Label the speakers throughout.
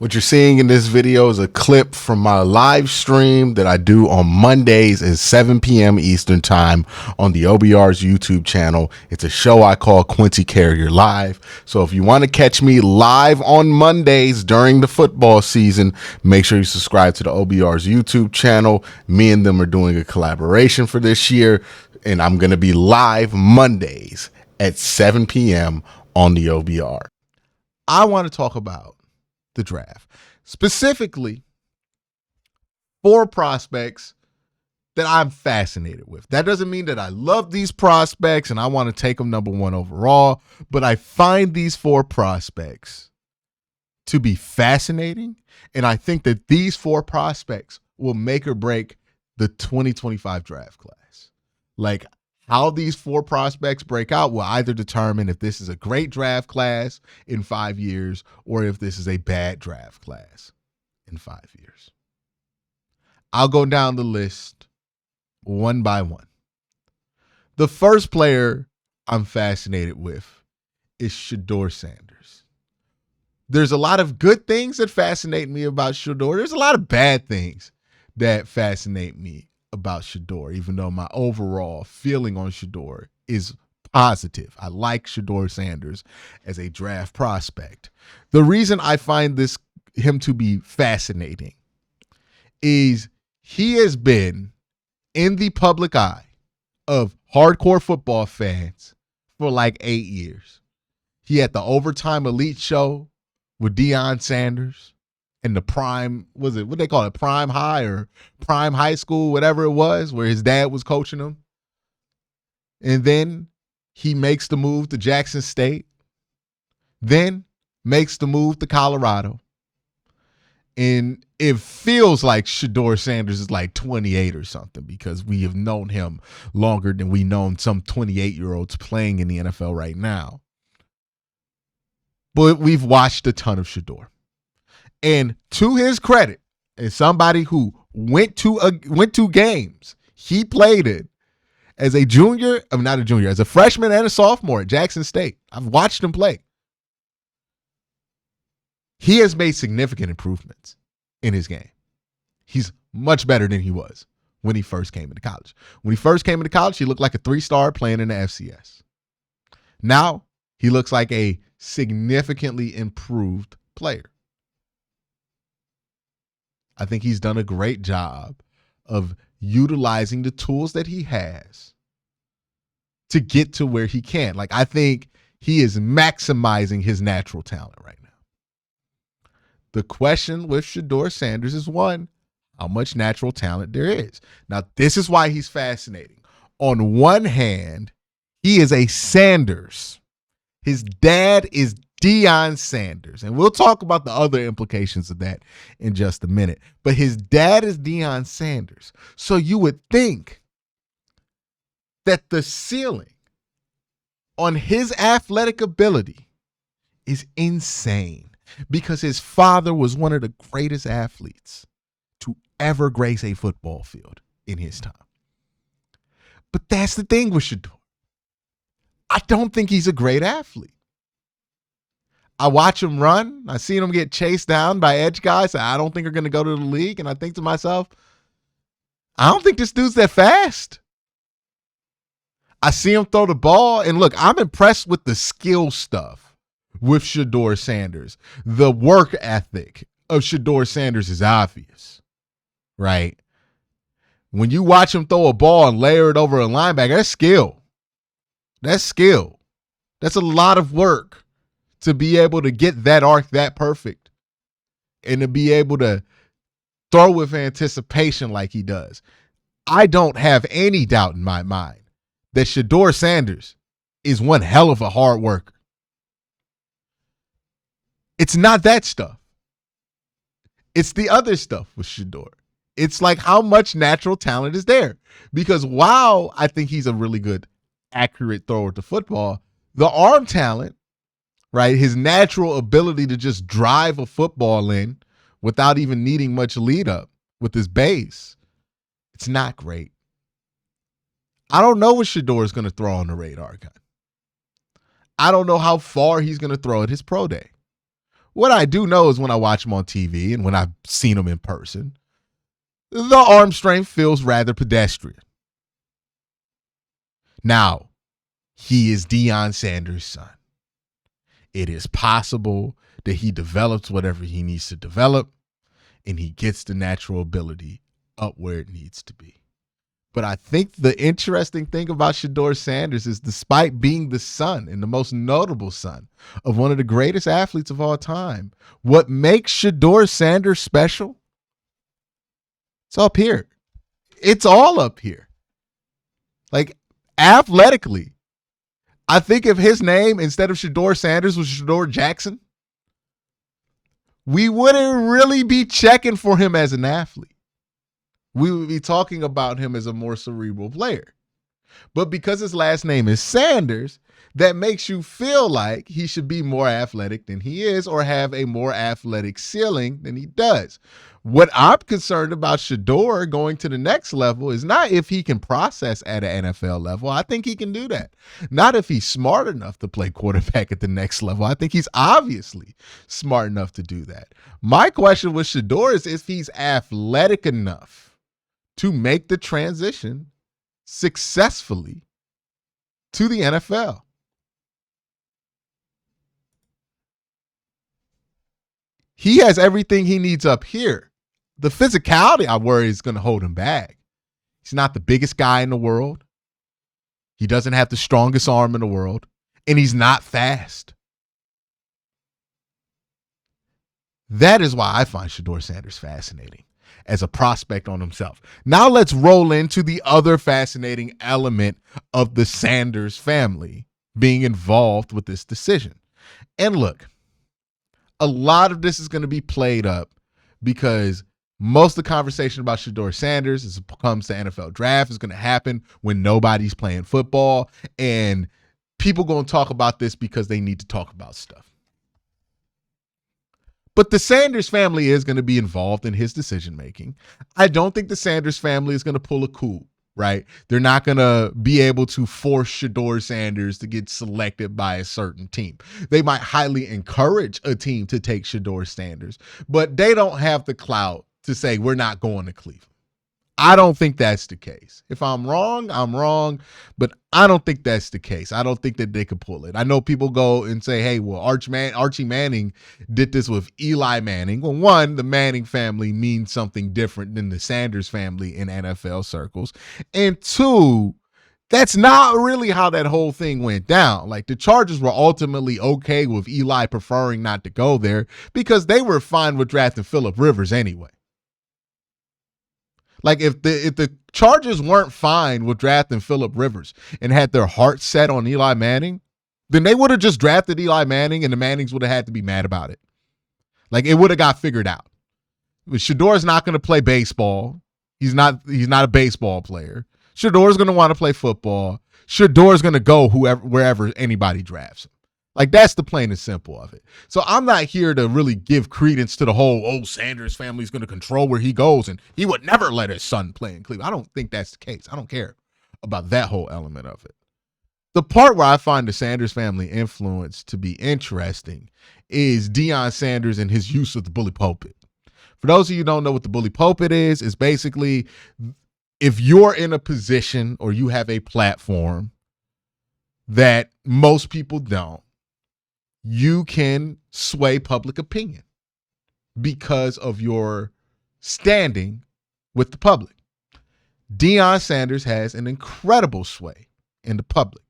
Speaker 1: What you're seeing in this video is a clip from my live stream that I do on Mondays at 7 p.m. Eastern time on the OBR's YouTube channel. It's a show I call Quincy Carrier Live. So if you want to catch me live on Mondays during the football season, make sure you subscribe to the OBR's YouTube channel. Me and them are doing a collaboration for this year, and I'm going to be live Mondays at 7 p.m. on the OBR. I want to talk about the draft, specifically 4 prospects that I'm fascinated with. That doesn't mean that I love these prospects and I want to take them number 1 overall, but I find these 4 prospects to be fascinating, and I think that these 4 prospects will make or break the 2025 draft class. Like, how these 4 prospects break out will either determine if this is a great draft class in 5 years or if this is a bad draft class in 5 years. I'll go down the list one by one. The first player I'm fascinated with is Shedeur Sanders. There's a lot of good things that fascinate me about Shedeur. There's a lot of bad things that fascinate me about Shedeur, even though my overall feeling on Shedeur is positive. I like Shedeur Sanders as a draft prospect. The reason I find him to be fascinating is he has been in the public eye of hardcore football fans for like 8 years. He had the Overtime Elite show with Deion Sanders. In the prime, was it what they call it, prime high or prime high school, whatever it was, where his dad was coaching him. And then he makes the move to Jackson State, then makes the move to Colorado. And it feels like Shedeur Sanders is like 28 or something, because we have known him longer than we known some 28-year-olds playing in the NFL right now. But we've watched a ton of Shedeur. And to his credit, as somebody who went to games, he played it as a junior, not a junior, as a freshman and a sophomore at Jackson State. I've watched him play. He has made significant improvements in his game. He's much better than he was when he first came into college. When he first came into college, he looked like a 3-star playing in the FCS. Now, he looks like a significantly improved player. I think he's done a great job of utilizing the tools that he has to get to where he can. Like, I think he is maximizing his natural talent right now. The question with Shedeur Sanders is, one, how much natural talent there is. Now, this is why he's fascinating. On one hand, he is a Sanders. His dad is Deion Sanders. And we'll talk about the other implications of that in just a minute. But his dad is Deion Sanders. So you would think that the ceiling on his athletic ability is insane, because his father was one of the greatest athletes to ever grace a football field in his time. But that's the thing with Shedeur. I don't think he's a great athlete. I watch him run. I seen him get chased down by edge guys that I don't think are going to go to the league. And I think to myself, I don't think this dude's that fast. I see him throw the ball. And look, I'm impressed with the skill stuff with Shedeur Sanders. The work ethic of Shedeur Sanders is obvious, right? When you watch him throw a ball and layer it over a linebacker, that's skill. That's skill. That's a lot of work to be able to get that arc that perfect and to be able to throw with anticipation like he does. I don't have any doubt in my mind that Shedeur Sanders is one hell of a hard worker. It's not that stuff. It's the other stuff with Shedeur. It's like how much natural talent is there. Because while I think he's a really good, accurate thrower to football, the arm talent, right, his natural ability to just drive a football in without even needing much lead up with his base, it's not great. I don't know what Shedeur is going to throw on the radar gun. I don't know how far he's going to throw at his pro day. What I do know is when I watch him on TV and when I've seen him in person, the arm strength feels rather pedestrian. Now, he is Deion Sanders' son. It is possible that he develops whatever he needs to develop and he gets the natural ability up where it needs to be. But I think the interesting thing about Shedeur Sanders is despite being the son and the most notable son of one of the greatest athletes of all time, what makes Shedeur Sanders special? It's up here. It's all up here. Like athletically, I think if his name instead of Shedeur Sanders was Shedeur Jackson, we wouldn't really be checking for him as an athlete. We would be talking about him as a more cerebral player. But because his last name is Sanders, that makes you feel like he should be more athletic than he is or have a more athletic ceiling than he does. What I'm concerned about Shedeur going to the next level is not if he can process at an NFL level. I think he can do that. Not if he's smart enough to play quarterback at the next level. I think he's obviously smart enough to do that. My question with Shedeur is if he's athletic enough to make the transition successfully to the NFL. He has everything he needs up here. The physicality, I worry, is going to hold him back. He's not the biggest guy in the world. He doesn't have the strongest arm in the world. And he's not fast. That is why I find Shedeur Sanders fascinating as a prospect on himself. Now let's roll into the other fascinating element of the Sanders family being involved with this decision. And look, a lot of this is going to be played up because most of the conversation about Shedeur Sanders as it comes to NFL draft is going to happen when nobody's playing football, and people going to talk about this because they need to talk about stuff. But the Sanders family is going to be involved in his decision-making. I don't think the Sanders family is going to pull a coup, right? They're not going to be able to force Shedeur Sanders to get selected by a certain team. They might highly encourage a team to take Shedeur Sanders, but they don't have the clout to say, we're not going to Cleveland. I don't think that's the case. If I'm wrong, I'm wrong, but I don't think that's the case. I don't think that they could pull it. I know people go and say, hey, well, Archie Manning did this with Eli Manning. Well, one, the Manning family means something different than the Sanders family in NFL circles. And two, that's not really how that whole thing went down. Like the Chargers were ultimately okay with Eli preferring not to go there because they were fine with drafting Phillip Rivers anyway. Like if the Chargers weren't fine with drafting Phillip Rivers and had their heart set on Eli Manning, then they would have just drafted Eli Manning and the Mannings would have had to be mad about it. Like it would have got figured out. Shedeur's not going to play baseball. He's not a baseball player. Shedeur's going to want to play football. Shedeur's going to go wherever anybody drafts him. Like that's the plain and simple of it. So I'm not here to really give credence to the whole, Sanders family's going to control where he goes and he would never let his son play in Cleveland. I don't think that's the case. I don't care about that whole element of it. The part where I find the Sanders family influence to be interesting is Deion Sanders and his use of the bully pulpit. For those of you who don't know what the bully pulpit is basically if you're in a position or you have a platform that most people don't, you can sway public opinion because of your standing with the public. Deion Sanders has an incredible sway in the public.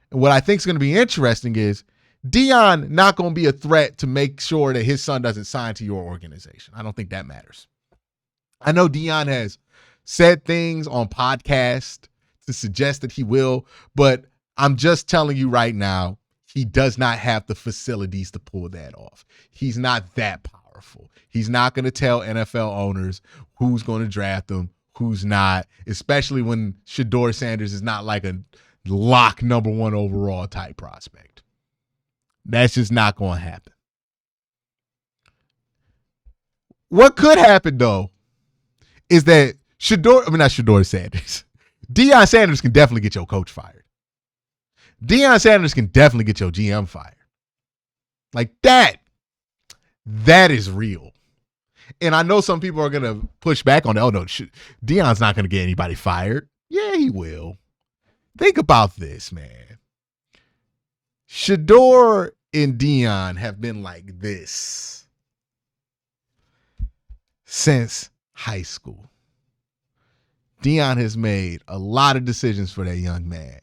Speaker 1: And what I think is going to be interesting is Deion not going to be a threat to make sure that his son doesn't sign to your organization. I don't think that matters. I know Deion has said things on podcasts to suggest that he will, but I'm just telling you right now, he does not have the facilities to pull that off. He's not that powerful. He's not going to tell NFL owners who's going to draft him, who's not, especially when Shedeur Sanders is not like a lock number 1 overall type prospect. That's just not going to happen. What could happen, though, is that Deion Sanders can definitely get your coach fired. Deion Sanders can definitely get your GM fired. Like that That is real. And I know some people are going to push back on that. Oh, no, Deion's not going to get anybody fired. Yeah, he will. Think about this, man. Shedeur and Deion have been like this since high school. Deion has made a lot of decisions for that young man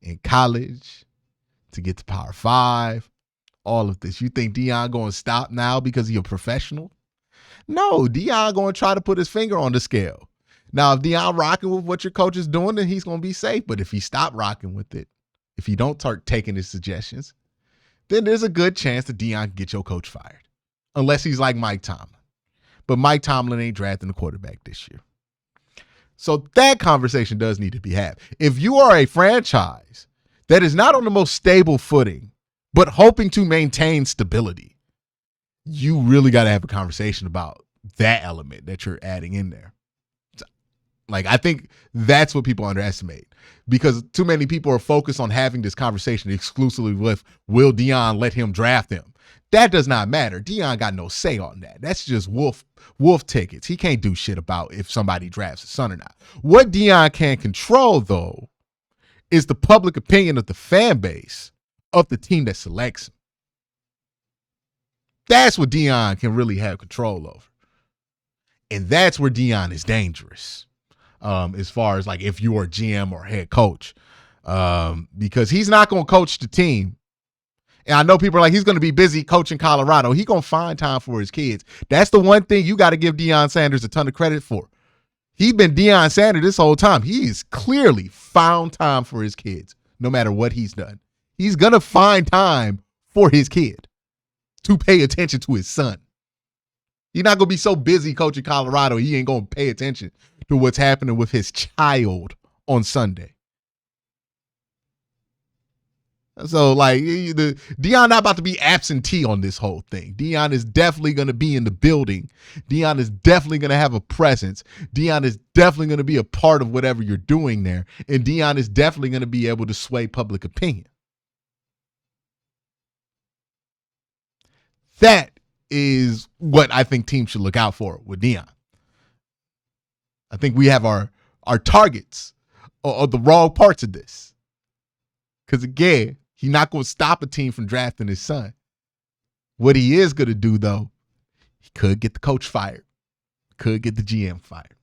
Speaker 1: in college to get to Power 5, all of this. You think Deion going to stop now because he's a professional? No, Deion going to try to put his finger on the scale. Now, if Deion rocking with what your coach is doing, then he's going to be safe. But if he stop rocking with it, if you don't start taking his suggestions, then there's a good chance that Deion can get your coach fired. Unless he's like Mike Tomlin. But Mike Tomlin ain't drafting the quarterback this year. So that conversation does need to be had. If you are a franchise that is not on the most stable footing, but hoping to maintain stability, you really got to have a conversation about that element that you're adding in there. Like, I think that's what people underestimate, because too many people are focused on having this conversation exclusively with, will Deion let him draft him? That does not matter. Deion got no say on that. That's just wolf tickets. He can't do shit about if somebody drafts his son or not. What Deion can control, though, is the public opinion of the fan base of the team that selects him. That's what Deion can really have control over. And that's where Deion is dangerous, as far as like if you are GM or head coach, because he's not going to coach the team. And I know people are like, he's going to be busy coaching Colorado. He's going to find time for his kids. That's the one thing you got to give Deion Sanders a ton of credit for. He's been Deion Sanders this whole time. He's clearly found time for his kids, no matter what he's done. He's going to find time for his kid to pay attention to his son. He's not going to be so busy coaching Colorado, he ain't going to pay attention to what's happening with his child on Sunday. So, like, Deion not about to be absentee on this whole thing. Deion is definitely going to be in the building. Deion is definitely going to have a presence. Deion is definitely going to be a part of whatever you're doing there. And Deion is definitely going to be able to sway public opinion. That is what I think teams should look out for with Deion. I think we have our targets or the wrong parts of this. Because again, he's not going to stop a team from drafting his son. What he is going to do, though, he could get the coach fired. Could get the GM fired.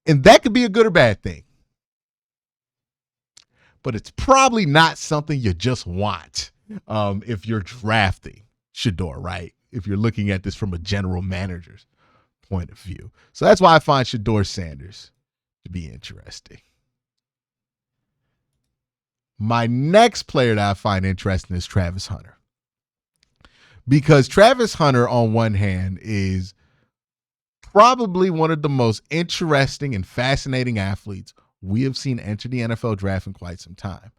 Speaker 1: And that could be a good or bad thing. But it's probably not something you just want if you're drafting Shedeur, right? If you're looking at this from a general manager's point of view. So that's why I find Shedeur Sanders to be interesting. My next player that I find interesting is Travis Hunter. Because Travis Hunter, on one hand, is probably one of the most interesting and fascinating athletes we have seen enter the NFL draft in quite some time.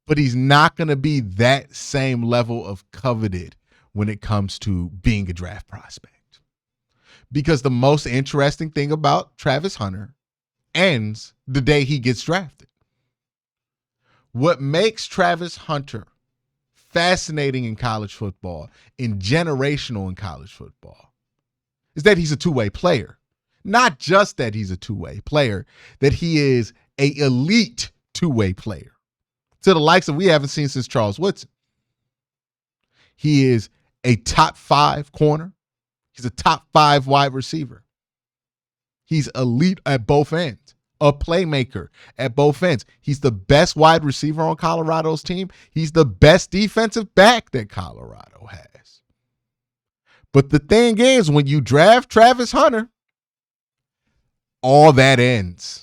Speaker 1: But he's not going to be that same level of coveted when it comes to being a draft prospect. Because the most interesting thing about Travis Hunter ends the day he gets drafted. What makes Travis Hunter fascinating in college football and generational in college football is that he's a two-way player. Not just that he's a two-way player, that he is an elite two-way player to the likes of we haven't seen since Charles Woodson. He is a top 5 corner. He's a top 5 wide receiver. He's elite at both ends. A playmaker at both ends. He's the best wide receiver on Colorado's team. He's the best defensive back that Colorado has. But the thing is, when you draft Travis Hunter, all that ends.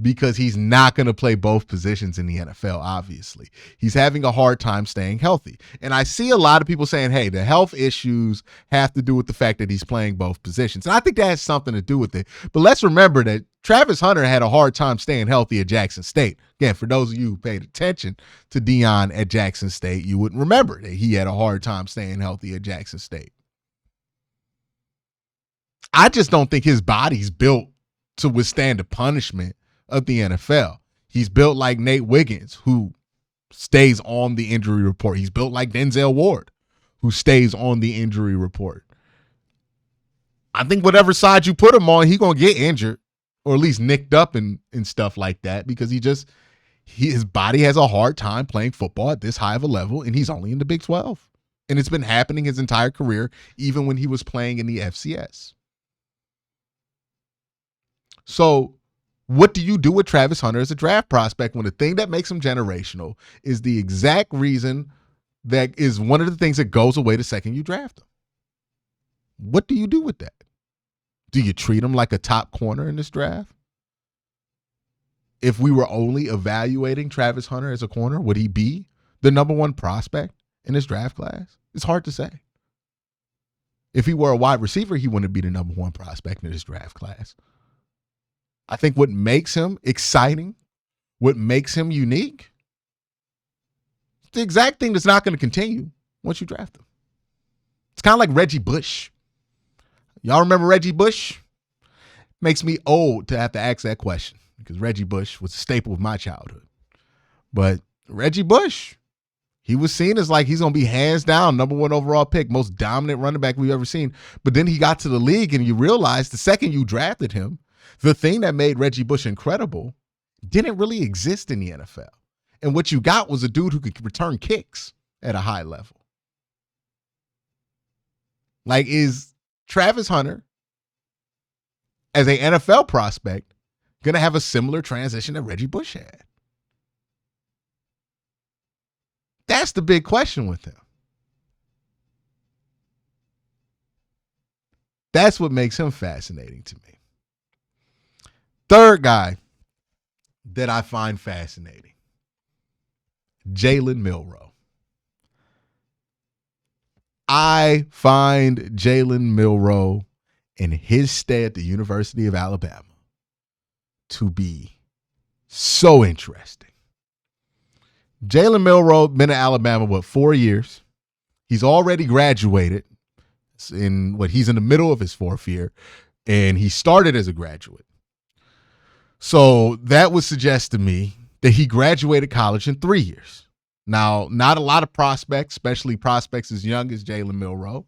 Speaker 1: Because he's not going to play both positions in the NFL, obviously. He's having a hard time staying healthy. And I see a lot of people saying, hey, the health issues have to do with the fact that he's playing both positions. And I think that has something to do with it. But let's remember that Travis Hunter had a hard time staying healthy at Jackson State. Again, for those of you who paid attention to Deion at Jackson State, you wouldn't remember that he had a hard time staying healthy at Jackson State. I just don't think his body's built to withstand the punishment of the NFL. He's built like Nate Wiggins, who stays on the injury report. He's built like Denzel Ward, who stays on the injury report. I think whatever side you put him on, he's going to get injured or at least nicked up and stuff like that because his body has a hard time playing football at this high of a level, and he's only in the Big 12. And it's been happening his entire career, even when he was playing in the FCS. So what do you do with Travis Hunter as a draft prospect when the thing that makes him generational is the exact reason that is one of the things that goes away the second you draft him? What do you do with that? Do you treat him like a top corner in this draft? If we were only evaluating Travis Hunter as a corner, would he be the number one prospect in this draft class? It's hard to say. If he were a wide receiver, he wouldn't be the number one prospect in this draft class. I think what makes him exciting, what makes him unique, it's the exact thing that's not going to continue once you draft him. It's kind of like Reggie Bush. Y'all remember Reggie Bush? Makes me old to have to ask that question because Reggie Bush was a staple of my childhood. But Reggie Bush, he was seen as like he's going to be hands down number one overall pick, most dominant running back we've ever seen. But then he got to the league and you realize the second you drafted him, the thing that made Reggie Bush incredible didn't really exist in the NFL. And what you got was a dude who could return kicks at a high level. Like, is Travis Hunter, as an NFL prospect, going to have a similar transition that Reggie Bush had? That's the big question with him. That's what makes him fascinating to me. Third guy that I find fascinating, Jalen Milroe. I find Jalen Milroe and his stay at the University of Alabama to be so interesting. Jalen Milroe been at Alabama, 4 years? He's already graduated he's in the middle of his fourth year, and he started as a graduate. So that would suggest to me that he graduated college in 3 years. Now, not a lot of prospects, especially prospects as young as Jalen Milroe,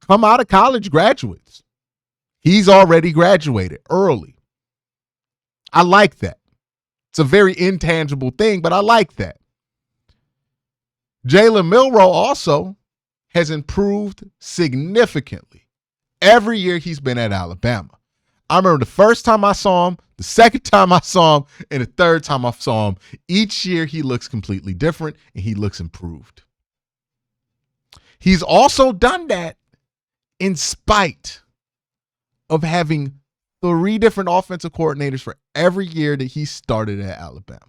Speaker 1: come out of college graduates. He's already graduated early. I like that. It's a very intangible thing, but I like that. Jalen Milroe also has improved significantly every year he's been at Alabama. I remember the first time I saw him, the second time I saw him, and the third time I saw him. Each year he looks completely different and he looks improved. He's also done that in spite of having 3 different offensive coordinators for every year that he started at Alabama.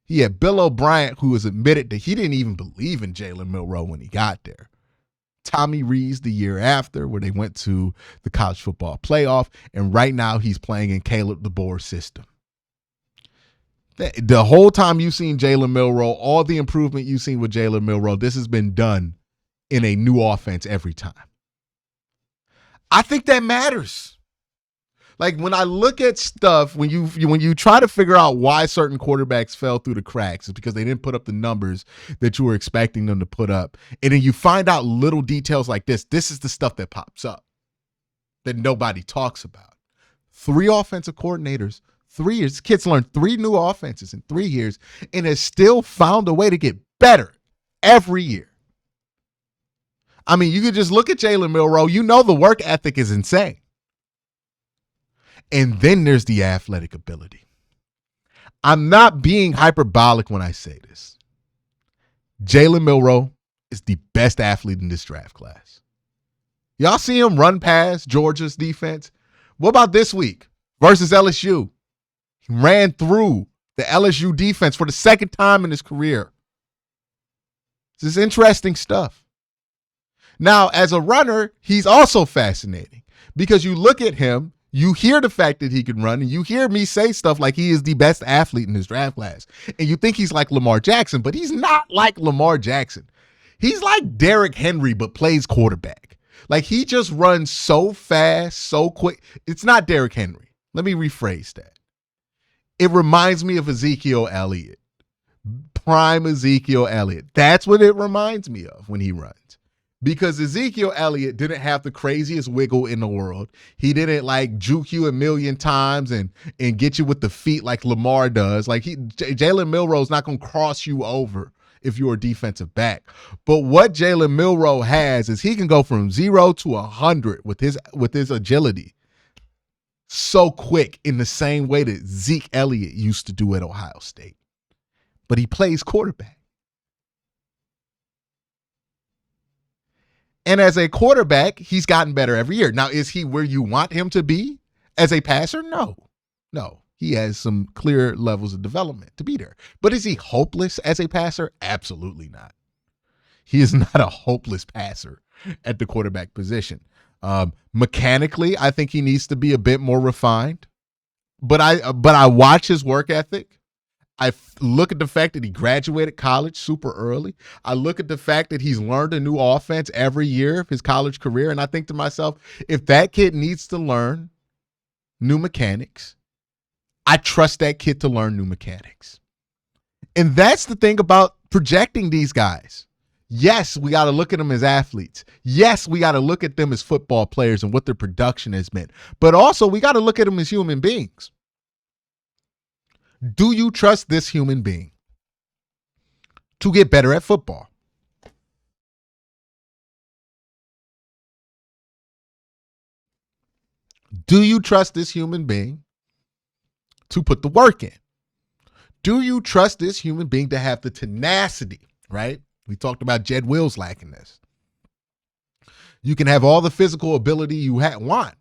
Speaker 1: He had Bill O'Brien, who has admitted that he didn't even believe in Jalen Milroe when he got there. Tommy Rees the year after, where they went to the college football playoff, and right now he's playing in Caleb DeBoer's system. The whole time you've seen Jalen Milroe, all the improvement you've seen with Jalen Milroe, this has been done in a new offense every time. I think that matters. Like, when I look at stuff, when you try to figure out why certain quarterbacks fell through the cracks, it's because they didn't put up the numbers that you were expecting them to put up. And then you find out little details like this. This is the stuff that pops up that nobody talks about. 3 offensive coordinators, 3 years. Kids learned 3 new offenses in 3 years and has still found a way to get better every year. I mean, you could just look at Jalen Milroe. You know the work ethic is insane. And then there's the athletic ability. I'm not being hyperbolic when I say this. Jalen Milroe is the best athlete in this draft class. Y'all see him run past Georgia's defense? What about this week versus LSU? He ran through the LSU defense for the second time in his career. This is interesting stuff. Now, as a runner, he's also fascinating because you look at him, you hear the fact that he can run, and you hear me say stuff like he is the best athlete in this draft class. And you think he's like Lamar Jackson, but he's not like Lamar Jackson. He's like Derrick Henry, but plays quarterback. Like, he just runs so fast, so quick. It's not Derrick Henry. Let me rephrase that. It reminds me of Ezekiel Elliott. Prime Ezekiel Elliott. That's what it reminds me of when he runs. Because Ezekiel Elliott didn't have the craziest wiggle in the world. He didn't like juke you a million times and get you with the feet like Lamar does. Like Jalen Milroe's not going to cross you over if you're a defensive back. But what Jalen Milroe has is he can go from 0 to 100 with his agility so quick in the same way that Zeke Elliott used to do at Ohio State. But he plays quarterback. And as a quarterback, he's gotten better every year. Now, is he where you want him to be as a passer? No. He has some clear levels of development to be there. But is he hopeless as a passer? Absolutely not. He is not a hopeless passer at the quarterback position. Mechanically, I think he needs to be a bit more refined. But I watch his work ethic. I look at the fact that he graduated college super early. I look at the fact that he's learned a new offense every year of his college career. And I think to myself, if that kid needs to learn new mechanics, I trust that kid to learn new mechanics. And that's the thing about projecting these guys. Yes, we got to look at them as athletes. Yes, we got to look at them as football players and what their production has been. But also, we got to look at them as human beings. Do you trust this human being to get better at football? Do you trust this human being to put the work in? Do you trust this human being to have the tenacity, right? We talked about Jed Wills lacking this. You can have all the physical ability you want.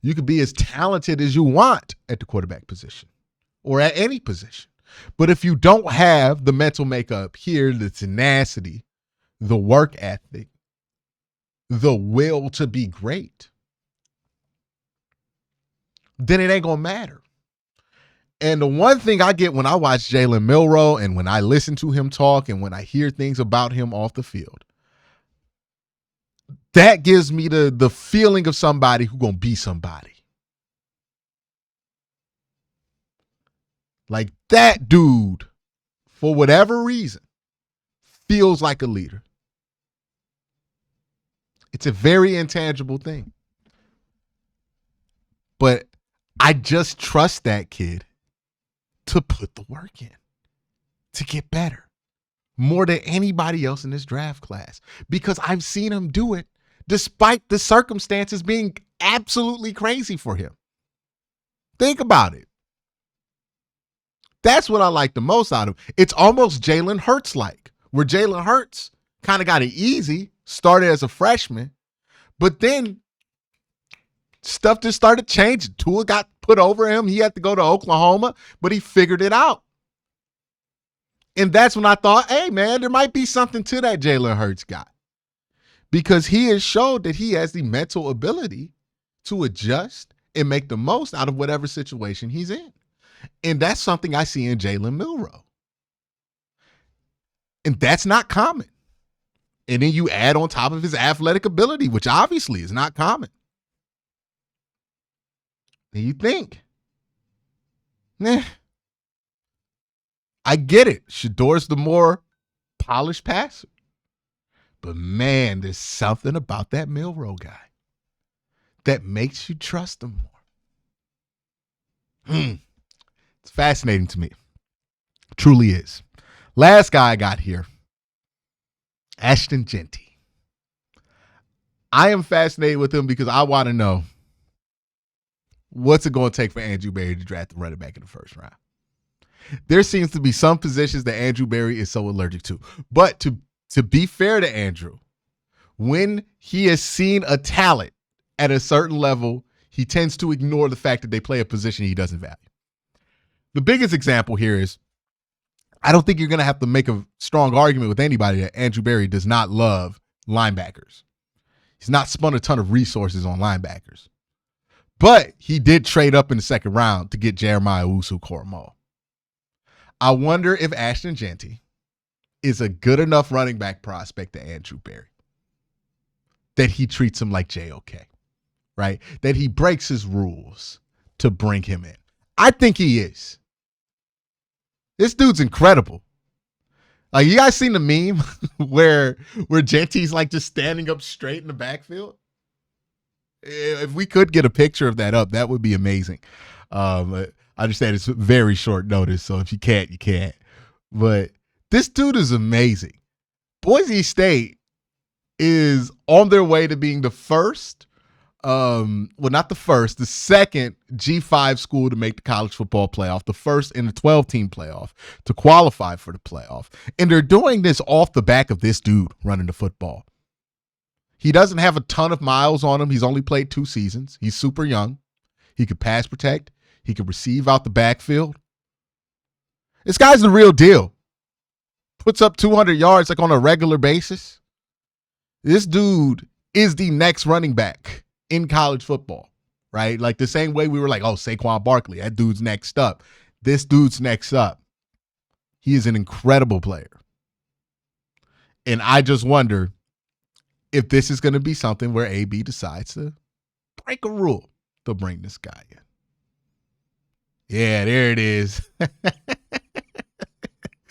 Speaker 1: You can be as talented as you want at the quarterback position or at any position. But if you don't have the mental makeup here, the tenacity, the work ethic, the will to be great, then it ain't going to matter. And the one thing I get when I watch Jalen Milroe and when I listen to him talk and when I hear things about him off the field, that gives me the feeling of somebody who's going to be somebody. Like that dude, for whatever reason, feels like a leader. It's a very intangible thing. But I just trust that kid to put the work in, to get better, more than anybody else in this draft class, because I've seen him do it despite the circumstances being absolutely crazy for him. Think about it. That's what I like the most out of him. It's almost Jalen Hurts-like, where Jalen Hurts kind of got it easy, started as a freshman, but then stuff just started changing. Tua got put over him. He had to go to Oklahoma, but he figured it out. And that's when I thought, hey, man, there might be something to that Jalen Hurts guy, because he has showed that he has the mental ability to adjust and make the most out of whatever situation he's in. And that's something I see in Jalen Milroe. And that's not common. And then you add on top of his athletic ability, which obviously is not common. And you think, I get it. Shador's the more polished passer. But man, there's something about that Milroe guy that makes you trust him more. It's fascinating to me. It truly is. Last guy I got here, Ashton Jeanty. I am fascinated with him because I want to know, what's it going to take for Andrew Berry to draft the running back in the first round? There seems to be some positions that Andrew Berry is so allergic to. But to be fair to Andrew, when he has seen a talent at a certain level, he tends to ignore the fact that they play a position he doesn't value. The biggest example here is, I don't think you're going to have to make a strong argument with anybody that Andrew Berry does not love linebackers. He's not spent a ton of resources on linebackers. But he did trade up in the second round to get Jeremiah Owusu-Koramoah. I wonder if Ashton Jeanty is a good enough running back prospect to Andrew Berry that he treats him like JOK, right? That he breaks his rules to bring him in. I think he is. This dude's incredible. Like, you guys seen the meme where Genty's like just standing up straight in the backfield? If we could get a picture of that up, that would be amazing. I understand it's very short notice, so if you can't, you can't. But this dude is amazing. Boise State is on their way to being the first, well, not the first, the second G5 school to make the college football playoff, the first in the 12-team playoff to qualify for the playoff. And they're doing this off the back of this dude running the football. He doesn't have a ton of miles on him. He's only played 2 seasons. He's super young. He could pass protect. He could receive out the backfield. This guy's the real deal. Puts up 200 yards like on a regular basis. This dude is the next running back in college football, right? Like the same way we were like, oh, Saquon Barkley, that dude's next up. This dude's next up. He is an incredible player. And I just wonder if this is going to be something where AB decides to break a rule to bring this guy in. Yeah, there it is.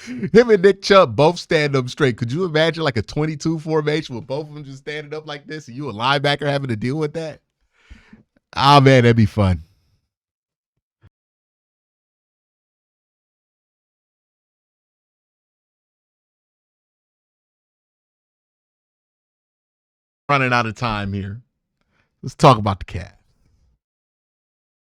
Speaker 1: Him and Nick Chubb both stand up straight. Could you imagine like a 22 formation with both of them just standing up like this and you a linebacker having to deal with that? Oh, man, that'd be fun. Running out of time here. Let's talk about the Cavs.